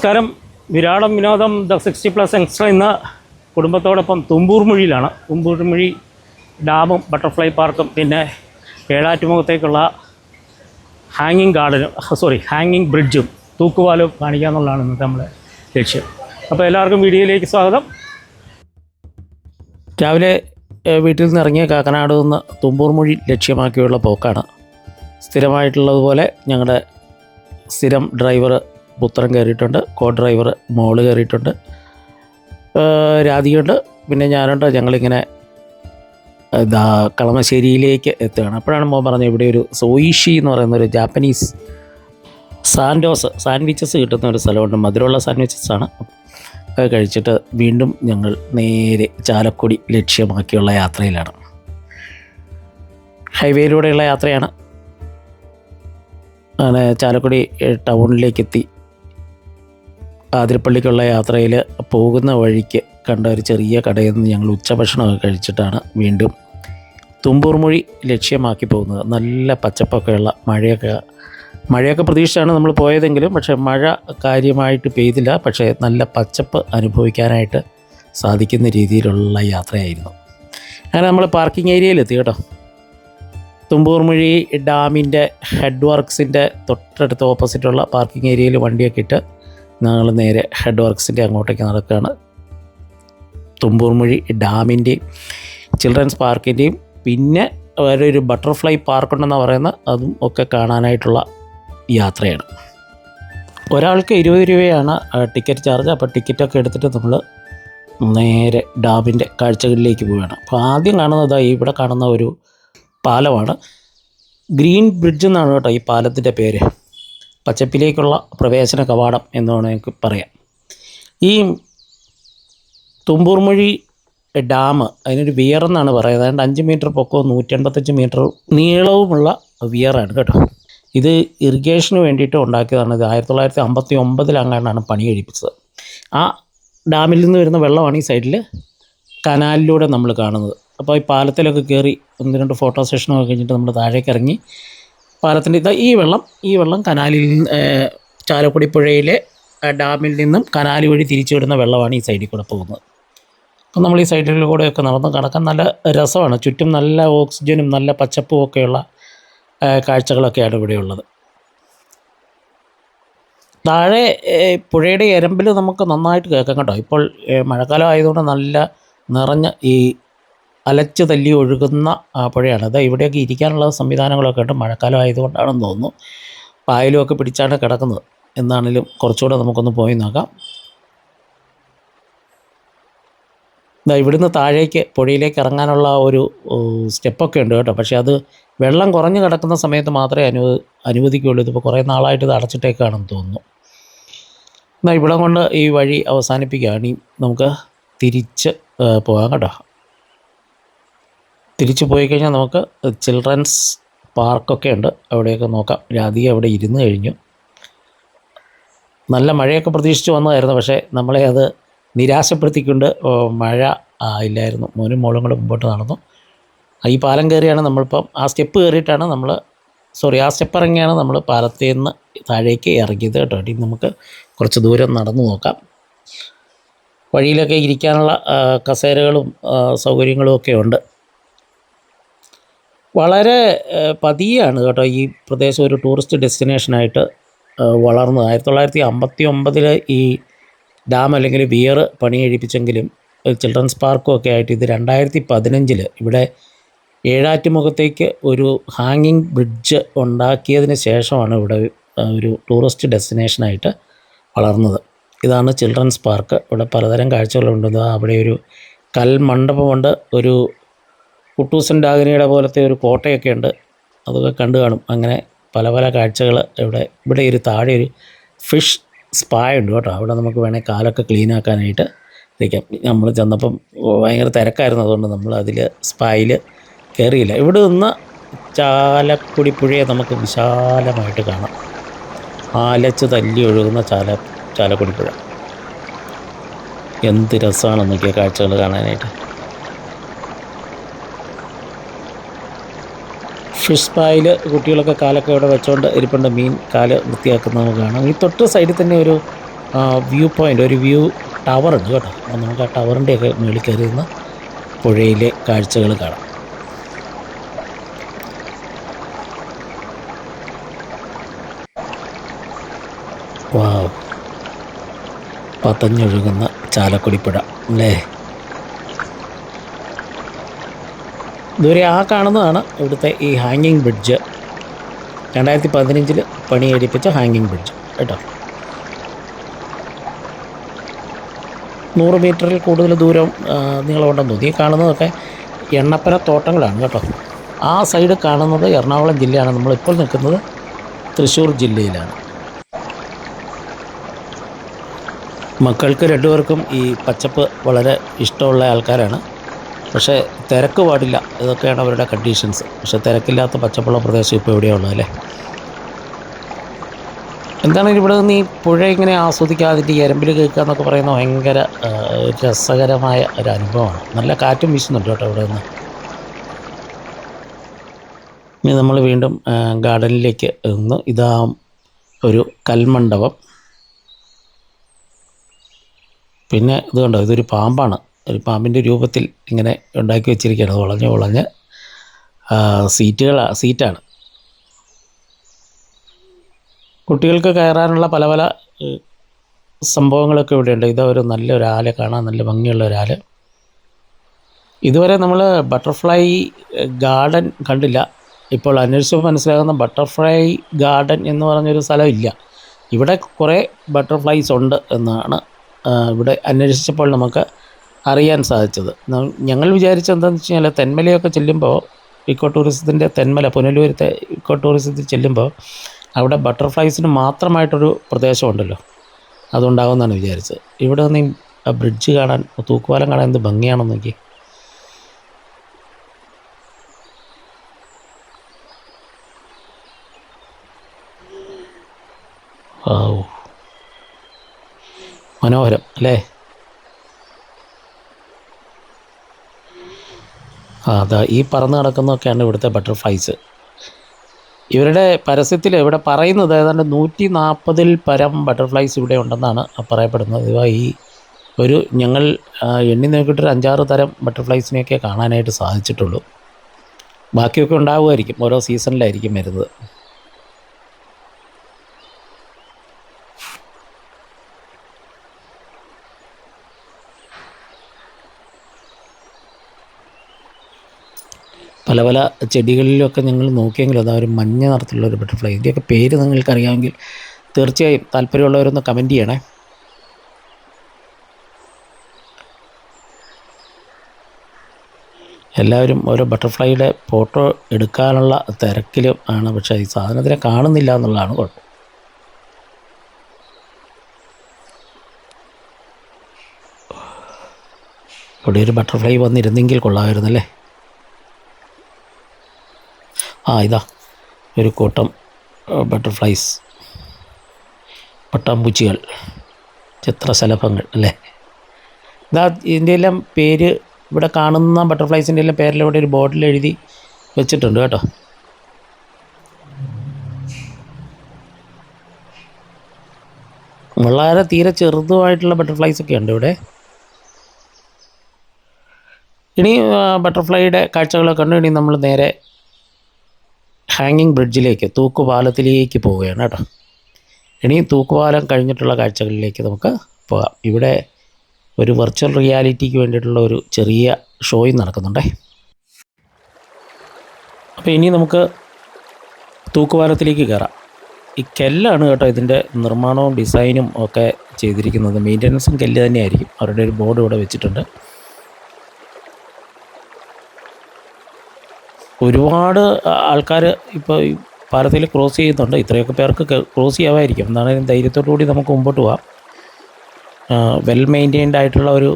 നമസ്കാരം. വിരാടം വിനോദം the 60+ extra ഇന്ന് കുടുംബത്തോടൊപ്പം തുമ്പൂർമുഴിയിലാണ്. തുമ്പൂർമുഴി ഡാമും ബട്ടർഫ്ലൈ പാർക്കും പിന്നെ ഏഴാറ്റുമുഖത്തേക്കുള്ള ഹാങ്ങിങ് ബ്രിഡ്ജും തൂക്കുപാലവും കാണിക്കുക എന്നുള്ളതാണ് ഇന്നത്തെ നമ്മുടെ ലക്ഷ്യം. അപ്പോൾ എല്ലാവർക്കും വീഡിയോയിലേക്ക് സ്വാഗതം. രാവിലെ വീട്ടിൽ നിന്ന് ഇറങ്ങിയ കാക്കനാട് നിന്ന് തുമ്പൂർമുഴി ലക്ഷ്യമാക്കിയുള്ള പോക്കാണ്. സ്ഥിരമായിട്ടുള്ളതുപോലെ ഞങ്ങളുടെ സ്ഥിരം ഡ്രൈവർ പുത്രൻ കയറിയിട്ടുണ്ട്, കോ ഡ്രൈവർ മോള് കയറിയിട്ടുണ്ട്, രാധികയുണ്ട്, പിന്നെ ഞാനുണ്ട്. ഞങ്ങളിങ്ങനെ കളമശ്ശേരിയിലേക്ക് എത്തുകയാണ്. അപ്പോഴാണ് മോൻ പറഞ്ഞത് ഇവിടെ ഒരു സോയിഷി എന്ന് പറയുന്നൊരു ജാപ്പനീസ് സാൻഡ്വിച്ചസ് കിട്ടുന്ന ഒരു സ്ഥലമുണ്ട്. മധുരമുള്ള സാൻഡ്വിച്ചസാണ്. അത് കഴിച്ചിട്ട് വീണ്ടും ഞങ്ങൾ നേരെ ചാലക്കുടി ലക്ഷ്യമാക്കിയുള്ള യാത്രയിലാണ്. ഹൈവേയിലൂടെയുള്ള യാത്രയാണ്. അങ്ങനെ ചാലക്കുടി ടൗണിലേക്കെത്തി ആതിരപ്പള്ളിക്കുള്ള യാത്രയിൽ പോകുന്ന വഴിക്ക് കണ്ട ഒരു ചെറിയ കടയിൽ നിന്ന് ഞങ്ങൾ ഉച്ചഭക്ഷണമൊക്കെ കഴിച്ചിട്ടാണ് വീണ്ടും തുമ്പൂർമുഴി ലക്ഷ്യമാക്കി പോകുന്നത്. നല്ല പച്ചപ്പൊക്കെയുള്ള മഴയൊക്കെ പ്രതീക്ഷിച്ചാണ് നമ്മൾ പോയതെങ്കിലും പക്ഷേ മഴ കാര്യമായിട്ട് പെയ്തില്ല. പക്ഷേ നല്ല പച്ചപ്പ് അനുഭവിക്കാനായിട്ട് സാധിക്കുന്ന രീതിയിലുള്ള യാത്രയായിരുന്നു. അങ്ങനെ നമ്മൾ പാർക്കിംഗ് ഏരിയയിലെത്തി കേട്ടോ. തുമ്പൂർമുഴി ഡാമിൻ്റെ ഹെഡ് വർക്ക്സിൻ്റെ തൊട്ടടുത്ത് ഓപ്പോസിറ്റുള്ള പാർക്കിംഗ് ഏരിയയിൽ വണ്ടിയൊക്കെ ഇട്ട് ഞങ്ങൾ നേരെ ഹെഡ് വർക്ക്സിൻ്റെ അങ്ങോട്ടേക്ക് നടക്കുകയാണ്. തുമ്പൂർമുഴി ഡാമിൻ്റെയും ചിൽഡ്രൻസ് പാർക്കിൻ്റെയും പിന്നെ വേറെ ഒരു ബട്ടർഫ്ലൈ പാർക്കുണ്ടെന്ന് പറയുന്ന അതും ഒക്കെ കാണാനായിട്ടുള്ള യാത്രയാണ്. ഒരാൾക്ക് 20 രൂപയാണ് ടിക്കറ്റ് ചാർജ്. അപ്പോൾ ടിക്കറ്റൊക്കെ എടുത്തിട്ട് നമ്മൾ നേരെ ഡാമിൻ്റെ കാഴ്ചകളിലേക്ക് പോവുകയാണ്. അപ്പോൾ ആദ്യം കാണുന്നത് ഇവിടെ കാണുന്ന ഒരു പാലമാണ്. ഗ്രീൻ ബ്രിഡ്ജ് എന്നാണ് കേട്ടോ ഈ പാലത്തിൻ്റെ പേര്. പച്ചപ്പിലേക്കുള്ള പ്രവേശന കവാടം എന്ന് വേണമെങ്കിൽ പറയാം. ഈ തുമ്പൂർമുഴി ഡാം അതിനൊരു വിയർ എന്നാണ് പറയുന്നത്. അതുകൊണ്ട് 5 മീറ്റർ പൊക്കവും 185 മീറ്റർ നീളവുമുള്ള വിയറാണ് കേട്ടോ. ഇത് ഇറിഗേഷന് വേണ്ടിയിട്ട് ഉണ്ടാക്കിയതാണ്. ഇത് 1959 പണി കഴിപ്പിച്ചത്. ആ ഡാമിൽ നിന്ന് വരുന്ന വെള്ളമാണ് ഈ സൈഡിൽ കനാലിലൂടെ നമ്മൾ കാണുന്നത്. അപ്പോൾ ഈ പാലത്തിലൊക്കെ കയറി 1-2 ഫോട്ടോ സെഷനൊക്കെ കഴിഞ്ഞിട്ട് നമ്മൾ താഴേക്ക് ഇറങ്ങി പാലത്തിൻ്റെ ഈ വെള്ളം കനാലിൽ നിന്ന് ചാലക്കുടി പുഴയിലെ ഡാമിൽ നിന്നും കനാല് വഴി തിരിച്ചു വിടുന്ന വെള്ളമാണ് ഈ സൈഡിൽ കൂടെ പോകുന്നത്. അപ്പോൾ നമ്മൾ ഈ സൈഡിലൂടെയൊക്കെ നടന്ന് കിടക്കാൻ നല്ല രസമാണ്. ചുറ്റും നല്ല ഓക്സിജനും നല്ല പച്ചപ്പും ഒക്കെയുള്ള കാഴ്ചകളൊക്കെയാണ് ഇവിടെയുള്ളത്. താഴെ പുഴയുടെ എരമ്പിൽ നമുക്ക് നന്നായിട്ട് കേൾക്കാം കേട്ടോ. ഇപ്പോൾ മഴക്കാലം ആയതുകൊണ്ട് നല്ല നിറഞ്ഞ ഈ അലച്ച് തല്ലി ഒഴുകുന്ന പുഴയാണ്. അത് ഇവിടെയൊക്കെ ഇരിക്കാനുള്ള സംവിധാനങ്ങളൊക്കെ ഉണ്ട്. മഴക്കാലം ആയതുകൊണ്ടാണെന്ന് തോന്നുന്നു. പായലുമൊക്കെ പിടിച്ചാണ് കിടക്കുന്നത്. എന്നാണെങ്കിലും കുറച്ചുകൂടെ നമുക്കൊന്ന് പോയി നോക്കാം. ഇവിടുന്ന് താഴേക്ക് പുഴയിലേക്ക് ഇറങ്ങാനുള്ള ഒരു സ്റ്റെപ്പൊക്കെ ഉണ്ട് കേട്ടോ. പക്ഷേ അത് വെള്ളം കുറഞ്ഞ് കിടക്കുന്ന സമയത്ത് മാത്രമേ അനുവദിക്കുകയുള്ളൂ. ഇതിപ്പോൾ കുറേ നാളായിട്ട് ഇത് അടച്ചിട്ടേക്കാണെന്ന് തോന്നുന്നു. എന്നാൽ ഇവിടെ കൊണ്ട് ഈ വഴി അവസാനിപ്പിക്കുകയാണ്. ഇനി നമുക്ക് തിരിച്ച് പോകാം കേട്ടോ. തിരിച്ചു പോയി കഴിഞ്ഞാൽ നമുക്ക് ചിൽഡ്രൻസ് പാർക്കൊക്കെ ഉണ്ട്. അവിടെയൊക്കെ നോക്കാം. രാധിക അവിടെ ഇരുന്ന് കഴിഞ്ഞു. നല്ല മഴയൊക്കെ പ്രതീക്ഷിച്ച് വന്നതായിരുന്നു. പക്ഷേ നമ്മളെ അത് നിരാശപ്പെടുത്തിക്കൊണ്ട് മഴ ഇല്ലായിരുന്നു. മോനും മോളും കൂടെ മുമ്പോട്ട് നടന്നു. ഈ പാലം കയറിയാണ് നമ്മളിപ്പം ആ സ്റ്റെപ്പ് കയറിയിട്ടാണ് ആ സ്റ്റെപ്പ് ഇറങ്ങിയാണ് നമ്മൾ പാലത്തിൽ നിന്ന് താഴേക്ക് ഇറങ്ങിയത് കേട്ടോ. ഇനി നമുക്ക് കുറച്ച് ദൂരം നടന്നു നോക്കാം. വഴിയിലൊക്കെ ഇരിക്കാനുള്ള കസേരകളും സൗകര്യങ്ങളും ഒക്കെ ഉണ്ട്. വളരെ പതിയാണ് കേട്ടോ ഈ പ്രദേശം ഒരു ടൂറിസ്റ്റ് ഡെസ്റ്റിനേഷനായിട്ട് വളർന്നത്. 1959 ഈ ഡാം അല്ലെങ്കിൽ വിയർ പണി കഴിപ്പിച്ചെങ്കിലും ചിൽഡ്രൻസ് പാർക്കും ഒക്കെ ആയിട്ട് ഇത് 2015 ഇവിടെ ഏഴാറ്റുമുഖത്തേക്ക് ഒരു ഹാങ്ങിങ് ബ്രിഡ്ജ് ഉണ്ടാക്കിയതിന് ശേഷമാണ് ഇവിടെ ഒരു ടൂറിസ്റ്റ് ഡെസ്റ്റിനേഷനായിട്ട് വളർന്നത്. ഇതാണ് ചിൽഡ്രൻസ് പാർക്ക്. ഇവിടെ പലതരം കാഴ്ചകളുണ്ട്. അവിടെ ഒരു കൽമണ്ഡപമുണ്ട്. ഒരു കുട്ടൂസൻ ഡാഗനിയുടെ പോലത്തെ ഒരു കോട്ടയൊക്കെ ഉണ്ട്. അതൊക്കെ കണ്ടു കാണും. അങ്ങനെ പല കാഴ്ചകൾ ഇവിടെ ഒരു താഴെ ഒരു ഫിഷ് സ്പാ ഉണ്ട് കേട്ടോ. അവിടെ നമുക്ക് വേണേൽ കാലൊക്കെ ക്ലീനാക്കാനായിട്ട് ഇരിക്കാം. നമ്മൾ ചെന്നപ്പം ഭയങ്കര തിരക്കായിരുന്നു. അതുകൊണ്ട് നമ്മൾ അതിൽ സ്പായിൽ കയറിയില്ല. ഇവിടെ നിന്ന് ചാലക്കുടി പുഴയെ നമുക്ക് വിശാലമായിട്ട് കാണാം. ആലച്ച് തല്ലി ഒഴുകുന്ന ചാലക്കുടി പുഴ. എന്ത് രസമാണെന്നൊക്കെയാണ് കാഴ്ചകൾ കാണാനായിട്ട്. ഫിഷ് സ്പായിൽ കുട്ടികളൊക്കെ കാലൊക്കെ ഇവിടെ വെച്ചുകൊണ്ട് ഇരിപ്പുണ്ട്. മീൻ കാല് വൃത്തിയാക്കുന്നത് നമുക്ക് കാണാം. ഈ തൊട്ട് സൈഡിൽ തന്നെ ഒരു വ്യൂ പോയിൻ്റ്, ഒരു വ്യൂ ടവറുണ്ട് കേട്ടോ. അപ്പോൾ നമുക്ക് ആ ടവറിൻ്റെയൊക്കെ മുകളിൽ കയറി നിന്ന് പുഴയിലെ കാഴ്ചകൾ കാണാം. വാവ്, പതഞ്ഞൊഴുകുന്ന ചാലക്കുടിപ്പുഴ അല്ലേ. ദൂരെ ആ കാണുന്നതാണ് ഇവിടുത്തെ ഈ ഹാങ്ങിങ് ബ്രിഡ്ജ്. 2015 പണിയെടുപ്പിച്ച ഹാങ്ങിങ് ബ്രിഡ്ജ് കേട്ടോ. 100 മീറ്ററിൽ കൂടുതൽ ദൂരം നീളമുണ്ടെന്ന് തോന്നി. ഈ കാണുന്നതൊക്കെ എണ്ണപ്പന തോട്ടങ്ങളാണ് കേട്ടോ. ആ സൈഡ് കാണുന്നത് എറണാകുളം ജില്ലയാണ്. നമ്മളിപ്പോൾ നിൽക്കുന്നത് തൃശ്ശൂർ ജില്ലയിലാണ്. മക്കൾക്ക് രണ്ടുപേർക്കും ഈ പച്ചപ്പ് വളരെ ഇഷ്ടമുള്ള ആൾക്കാരാണ്. പക്ഷേ തിരക്ക് പാടില്ല, ഇതൊക്കെയാണ് അവരുടെ കണ്ടീഷൻസ്. പക്ഷേ തിരക്കില്ലാത്ത പച്ചപ്പുള്ള പ്രദേശം ഇപ്പോൾ എവിടെയാണ് അല്ലേ. എന്താണെങ്കിലും ഇവിടെ നിന്ന് ഈ പുഴ ഇങ്ങനെ ആസ്വദിക്കുക, അതിൻ്റെ എരമ്പിൽ കേൾക്കുക എന്നൊക്കെ പറയുന്നത് ഭയങ്കര രസകരമായ ഒരു അനുഭവമാണ്. നല്ല കാറ്റും വീശുന്നുണ്ട് കേട്ടോ ഇവിടെ നിന്ന്. ഇനി നമ്മൾ വീണ്ടും ഗാർഡനിലേക്ക് നിന്ന്, ഇതാ ഒരു കൽമണ്ഡപം. പിന്നെ ഇത് കണ്ടോ, ഇതൊരു പാമ്പാണ്. ഒരു പാമ്പിൻ്റെ രൂപത്തിൽ ഇങ്ങനെ ഉണ്ടാക്കി വെച്ചിരിക്കുകയാണ്. വളഞ്ഞ് വളഞ്ഞ് സീറ്റാണ്. കുട്ടികൾക്ക് കയറാനുള്ള പല പല സംഭവങ്ങളൊക്കെ ഇവിടെയുണ്ട്. ഇതൊരു നല്ലൊരു ആല്, കാണാൻ നല്ല ഭംഗിയുള്ള ഒരാല്. ഇതുവരെ നമ്മൾ ബട്ടർഫ്ലൈ ഗാർഡൻ കണ്ടില്ല. ഇപ്പോൾ അന്വേഷിച്ചപ്പോൾ മനസ്സിലാകുന്ന ബട്ടർഫ്ലൈ ഗാർഡൻ എന്ന് പറഞ്ഞൊരു സ്ഥലം ഇല്ല. ഇവിടെ കുറേ ബട്ടർഫ്ലൈസ് ഉണ്ട് എന്നാണ് ഇവിടെ അന്വേഷിച്ചപ്പോൾ നമുക്ക് അറിയാൻ സാധിച്ചത്. ഞങ്ങൾ വിചാരിച്ചത് എന്താണെന്ന് വെച്ച് കഴിഞ്ഞാൽ, തെന്മലയൊക്കെ ചെല്ലുമ്പോൾ, ഇക്കോ ടൂറിസത്തിൻ്റെ തെന്മല, പുനലൂരത്തെ ഇക്കോ ടൂറിസത്തിൽ ചെല്ലുമ്പോൾ അവിടെ ബട്ടർഫ്ലൈസിന് മാത്രമായിട്ടൊരു പ്രദേശമുണ്ടല്ലോ, അതുണ്ടാകുമെന്നാണ് വിചാരിച്ചത്. ഇവിടെ നിന്ന് ആ ബ്രിഡ്ജ് കാണാൻ, തൂക്കുപാലം കാണാൻ എന്ത് ഭംഗിയാണെന്ന് നോക്കി. മനോഹരം അല്ലേ. അതാ ഈ പറന്ന് നടക്കുന്നതൊക്കെയാണ് ഇവിടുത്തെ ബട്ടർഫ്ലൈസ്. ഇവരുടെ പരസ്യത്തിൽ ഇവിടെ പറയുന്നത് ഏതാണ്ട് 140-ൽ പരം ബട്ടർഫ്ലൈസ് ഇവിടെ ഉണ്ടെന്നാണ് പറയപ്പെടുന്നത്. ഈ ഒരു ഞങ്ങൾ എണ്ണി നോക്കിയിട്ടൊരു 5-6 തരം ബട്ടർഫ്ലൈസിനെയൊക്കെ കാണാനായിട്ട് സാധിച്ചിട്ടുള്ളൂ. ബാക്കിയൊക്കെ ഉണ്ടാവുമായിരിക്കും, ഓരോ സീസണിലായിരിക്കും വരുന്നത്. പല പല ചെടികളിലൊക്കെ ഞങ്ങൾ നോക്കിയെങ്കിലും അതാ ഒരു മഞ്ഞ നിറത്തിലുള്ളൊരു ബട്ടർഫ്ലൈ. ഇതിൻ്റെയൊക്കെ പേര് നിങ്ങൾക്കറിയാമെങ്കിൽ തീർച്ചയായും താല്പര്യമുള്ളവരൊന്ന് കമൻറ്റ് ചെയ്യണേ. എല്ലാവരും ഓരോ ബട്ടർഫ്ലൈയുടെ ഫോട്ടോ എടുക്കാനുള്ള തിരക്കിലും ആണ്. പക്ഷേ ഈ സാധനത്തിനെ കാണുന്നില്ല എന്നുള്ളതാണ് കുഴപ്പം. ഇവിടെ ഒരു ബട്ടർഫ്ലൈ വന്നിരുന്നെങ്കിൽ കൊള്ളാമായിരുന്നല്ലേ. ഇതാ ഒരു കൂട്ടം ബട്ടർഫ്ലൈസ്, പട്ടാമ്പൂച്ചികൾ, ചിത്രശലഭങ്ങൾ അല്ലേ. ഇതാ ഇതിൻ്റെ എല്ലാം പേര്, ഇവിടെ കാണുന്ന ബട്ടർഫ്ലൈസിൻ്റെ എല്ലാം പേരെല്ലാം ഇവിടെ ഒരു ബോർഡിൽ എഴുതി വെച്ചിട്ടുണ്ട് കേട്ടോ. വളരെ തീരെ ചെറുതുമായിട്ടുള്ള ബട്ടർഫ്ലൈസൊക്കെ ഉണ്ട് ഇവിടെ. ഇനി ബട്ടർഫ്ലൈയുടെ കാഴ്ചകളൊക്കെ ഉണ്ട്. ഇനി നമ്മൾ നേരെ ഹാങ്ങിങ് ബ്രിഡ്ജിലേക്ക്, തൂക്കുപാലത്തിലേക്ക് പോവുകയാണ് കേട്ടോ. ഇനി തൂക്കുപാലം കഴിഞ്ഞിട്ടുള്ള കാഴ്ചകളിലേക്ക് നമുക്ക് പോകാം. ഇവിടെ ഒരു വെർച്വൽ റിയാലിറ്റിക്ക് വേണ്ടിയിട്ടുള്ള ഒരു ചെറിയ ഷോയും നടക്കുന്നുണ്ടേ. അപ്പോൾ ഇനി നമുക്ക് തൂക്കുപാലത്തിലേക്ക് കയറാം. ഈ കെല്ലാണ് കേട്ടോ ഇതിൻ്റെ നിർമ്മാണവും ഡിസൈനും ഒക്കെ ചെയ്തിരിക്കുന്നത്. മെയിൻ്റനൻസും കെല്ല് തന്നെയായിരിക്കും. അവരുടെ ഒരു ബോർഡ് ഇവിടെ വെച്ചിട്ടുണ്ട്. ഒരുപാട് ആൾക്കാർ ഇപ്പോൾ ഈ പാലത്തിൽ ക്രോസ് ചെയ്യുന്നുണ്ട്. ഇത്രയൊക്കെ പേർക്ക് ക്രോസ് ചെയ്യാമായിരിക്കും. എന്നാലും ധൈര്യത്തോടു കൂടി നമുക്ക് മുമ്പോട്ട് പോകാം. വെൽ മെയിൻറ്റെയിൻഡ് ആയിട്ടുള്ള ഒരു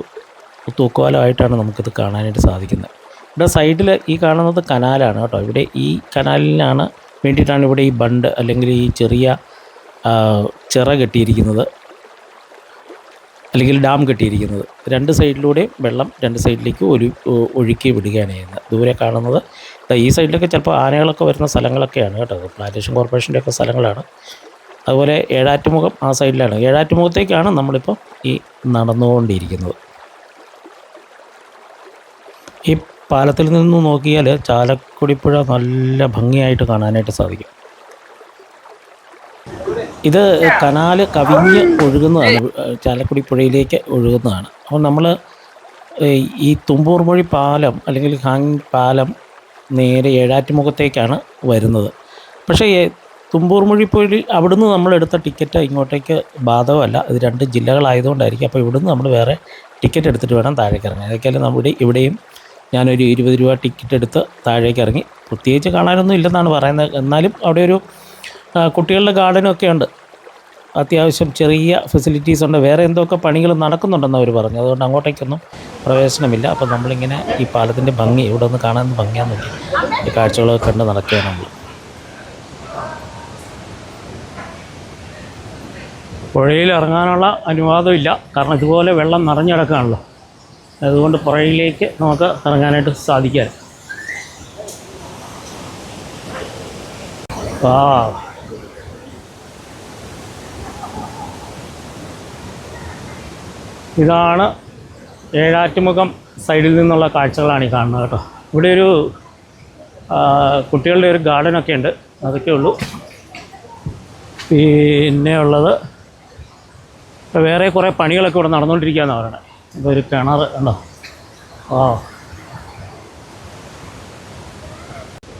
തൂക്കുപാലമായിട്ടാണ് നമുക്കിത് കാണാനായിട്ട് സാധിക്കുന്നത്. ഇവിടെ സൈഡിൽ ഈ കാണുന്നത് കനാലാണ് കേട്ടോ. ഇവിടെ ഈ കനാലിനാണ് വേണ്ടിയിട്ടാണ് ഇവിടെ ഈ ബണ്ട് അല്ലെങ്കിൽ ഈ ചെറിയ ചിറ കെട്ടിയിരിക്കുന്നത്, അല്ലെങ്കിൽ ഡാം കെട്ടിയിരിക്കുന്നത്. 2 സൈഡിലൂടെയും വെള്ളം 2 സൈഡിലേക്ക് ഒഴുക്കി വിടുകയാണ് ചെയ്യുന്നത്. ദൂരെ കാണുന്നത് ഈ സൈഡിലൊക്കെ ചിലപ്പോൾ ആനകളൊക്കെ വരുന്ന സ്ഥലങ്ങളൊക്കെയാണ് കേട്ടോ. പ്ലാന്റേഷൻ കോർപ്പറേഷൻ്റെ ഒക്കെ സ്ഥലങ്ങളാണ്. അതുപോലെ ഏഴാറ്റുമുഖം ആ സൈഡിലാണ്. ഏഴാറ്റുമുഖത്തേക്കാണ് നമ്മളിപ്പോൾ ഈ നടന്നുകൊണ്ടിരിക്കുന്നത്. ഈ പാലത്തിൽ നിന്ന് നോക്കിയാൽ ചാലക്കുടിപ്പുഴ നല്ല ഭംഗിയായിട്ട് കാണാനായിട്ട് സാധിക്കും. ഇത് കനാല് കവിഞ്ഞ് ഒഴുകുന്നതാണ്, ചാലക്കുടി പുഴയിലേക്ക് ഒഴുകുന്നതാണ്. അപ്പോൾ നമ്മൾ ഈ തുമ്പൂർ മൊഴി പാലം അല്ലെങ്കിൽ ഹാങ് പാലം നേരെ ഏഴാറ്റുമുഖത്തേക്കാണ് വരുന്നത്. പക്ഷേ തുമ്പൂർ മൊഴി പുഴ അവിടുന്ന് നമ്മളെടുത്ത ടിക്കറ്റ് ഇങ്ങോട്ടേക്ക് ബാധകമല്ല. ഇത് 2 ജില്ലകളായതുകൊണ്ടായിരിക്കും. അപ്പോൾ ഇവിടുന്ന് നമ്മൾ വേറെ ടിക്കറ്റ് എടുത്തിട്ട് വേണം താഴേക്ക് ഇറങ്ങാൻ. അതൊക്കെയല്ല നമ്മുടെ ഇവിടെയും ഞാനൊരു 20 രൂപ ടിക്കറ്റ് എടുത്ത് താഴേക്ക് ഇറങ്ങി. പ്രത്യേകിച്ച് കാണാനൊന്നും ഇല്ലെന്നാണ് പറയുന്നത്. എന്നാലും അവിടെ ഒരു കുട്ടികളുടെ ഗാർഡനൊക്കെ ഉണ്ട്. അത്യാവശ്യം ചെറിയ ഫെസിലിറ്റീസ് ഉണ്ട്. വേറെ എന്തൊക്കെ പണികൾ നടക്കുന്നുണ്ടെന്ന് അവർ പറഞ്ഞു. അതുകൊണ്ട് അങ്ങോട്ടേക്കൊന്നും പ്രവേശനമില്ല. അപ്പോൾ നമ്മളിങ്ങനെ ഈ പാലത്തിൻ്റെ ഭംഗി ഇവിടെ ഒന്ന് കാണാൻ ഭംഗിയാന്ന് നോക്കി ഈ കാഴ്ചകളൊക്കെ കണ്ട് നടക്കുകയാണ് നമ്മൾ. പുഴയിൽ ഇറങ്ങാനുള്ള അനുവാദമില്ല, കാരണം ഇതുപോലെ വെള്ളം നിറഞ്ഞിടക്കുകയാണല്ലോ. അതുകൊണ്ട് പുഴയിലേക്ക് നമുക്ക് ഇറങ്ങാനായിട്ട് സാധിക്കാൻ. ഇതാണ് ഏഴാറ്റുമുഖം സൈഡിൽ നിന്നുള്ള കാഴ്ചകളാണ് ഈ കാണുന്നത് കേട്ടോ. ഇവിടെ ഒരു കുട്ടികളുടെ ഒരു ഗാർഡനൊക്കെ ഉണ്ട്, അതൊക്കെ ഉള്ളൂ. പിന്നെ ഉള്ളത് വേറെ കുറേ പണികളൊക്കെ ഇവിടെ നടന്നുകൊണ്ടിരിക്കുകയെന്നാണ് പറയുന്നത്. ഇതൊരു കിണർ ഉണ്ടോ?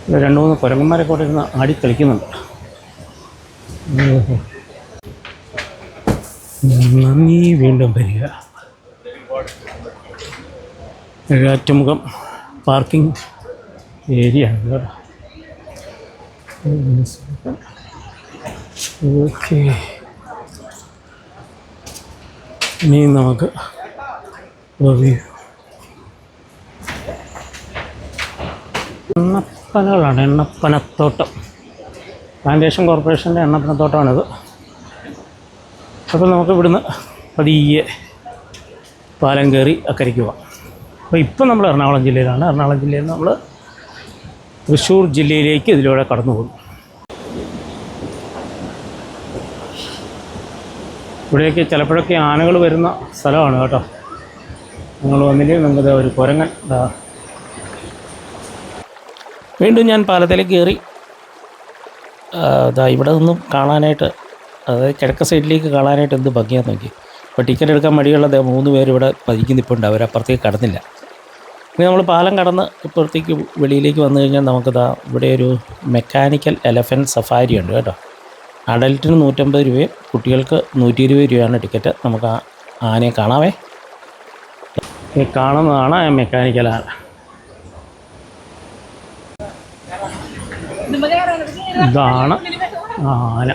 ഇത് 2-3 കുരങ്ങന്മാരൊക്കെ ഇവിടെ ഇരുന്ന് ആടി കളിക്കുന്നുണ്ട്. നന്ദി, വീണ്ടും വരിക. ഏഴാറ്റുമുഖം പാർക്കിംഗ് ഏരിയ ആണ് കേട്ടോ. ഓക്കെ, ഇനി നമുക്ക് എണ്ണപ്പനകളാണ്. എണ്ണപ്പനത്തോട്ടം, പ്ലാന്റേഷൻ കോർപ്പറേഷൻ്റെ എണ്ണപ്പനത്തോട്ടമാണിത്. അപ്പോൾ നമുക്ക് ഇവിടുന്ന് പതിയെ പാലം കയറി അക്കരയ്ക്ക് പോവാം. അപ്പോൾ ഇപ്പം നമ്മൾ എറണാകുളം ജില്ലയിലാണ്. എറണാകുളം ജില്ലയിൽ നിന്ന് നമ്മൾ തൃശ്ശൂർ ജില്ലയിലേക്ക് ഇതിലൂടെ കടന്നു പോകും. ഇവിടേക്ക് ചിലപ്പോഴൊക്കെ ആനകൾ വരുന്ന സ്ഥലമാണ് കേട്ടോ. നിങ്ങൾ വന്നില്ലേ, നമുക്ക് ഒരു കുരങ്ങൻ. വീണ്ടും ഞാൻ പാലത്തിലേക്ക് കയറി. ഇവിടെ നിന്നും കാണാനായിട്ട്, അതായത് കിഴക്ക് സൈഡിലേക്ക് കാണാനായിട്ട് എന്ത് ഭംഗിയാന്ന് നോക്കി. അപ്പോൾ ടിക്കറ്റ് എടുക്കാൻ മടിയുള്ള 3 പേര് ഇവിടെ പതിക്കുന്നിപ്പുണ്ട്. അവരപ്പുറത്തേക്ക് കടന്നില്ല. ഇനി നമ്മൾ പാലം കടന്ന് ഇപ്പുറത്തേക്ക് വെളിയിലേക്ക് വന്നു കഴിഞ്ഞാൽ നമുക്കിതാ ഇവിടെ ഒരു മെക്കാനിക്കൽ എലഫൻറ്റ് സഫാരി ഉണ്ട് കേട്ടോ. അഡൽറ്റിന് 150 രൂപയും കുട്ടികൾക്ക് 120 രൂപയാണ് ടിക്കറ്റ്. നമുക്ക് ആ ആനയെ കാണാവേ. ഈ കാണുന്നതാണ് മെക്കാനിക്കൽ ആന. ഇതാണ് ആന.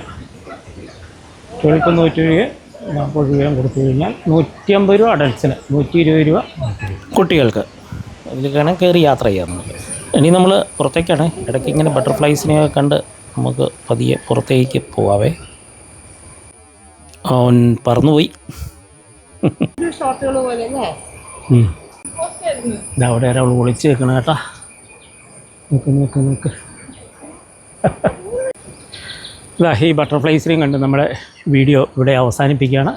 കുട്ടികൾക്ക് 100 രൂപയും 40 രൂപയും കൊടുത്തു കഴിഞ്ഞാൽ 150 രൂപ അഡൽട്സിന്, 120 രൂപ കുട്ടികൾക്ക്. അതിലേക്കാണ് കയറി യാത്ര ചെയ്യാൻ നമുക്ക്. ഇനി നമ്മൾ പുറത്തേക്കാണ്. ഇടയ്ക്ക് ഇങ്ങനെ ബട്ടർഫ്ലൈസിനെയൊക്കെ കണ്ട് നമുക്ക് പതിയെ പുറത്തേക്ക് പോവാവേ. അവൻ പറന്നുപോയി. ഇതവിടെ ഒരാൾ ഒളിച്ച് വെക്കണം കേട്ടാ. നോക്ക്. ഈ ബട്ടർഫ്ലൈസിനെയും കണ്ട് നമ്മുടെ വീഡിയോ ഇവിടെ അവസാനിപ്പിക്കുകയാണ്.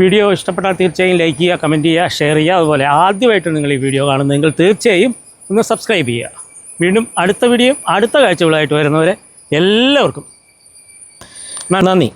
വീഡിയോ ഇഷ്ടപ്പെട്ടാൽ തീർച്ചയായും ലൈക്ക് ചെയ്യുക, കമൻറ്റ് ചെയ്യുക, ഷെയർ ചെയ്യുക. അതുപോലെ ആദ്യമായിട്ട് നിങ്ങൾ ഈ വീഡിയോ കാണുന്നതെങ്കിൽ തീർച്ചയായും ഒന്ന് സബ്സ്ക്രൈബ് ചെയ്യുക. വീണ്ടും അടുത്ത വീഡിയോയും അടുത്ത കാഴ്ചകളായിട്ട് വരുന്നവരെ എല്ലാവർക്കും നന്ദി.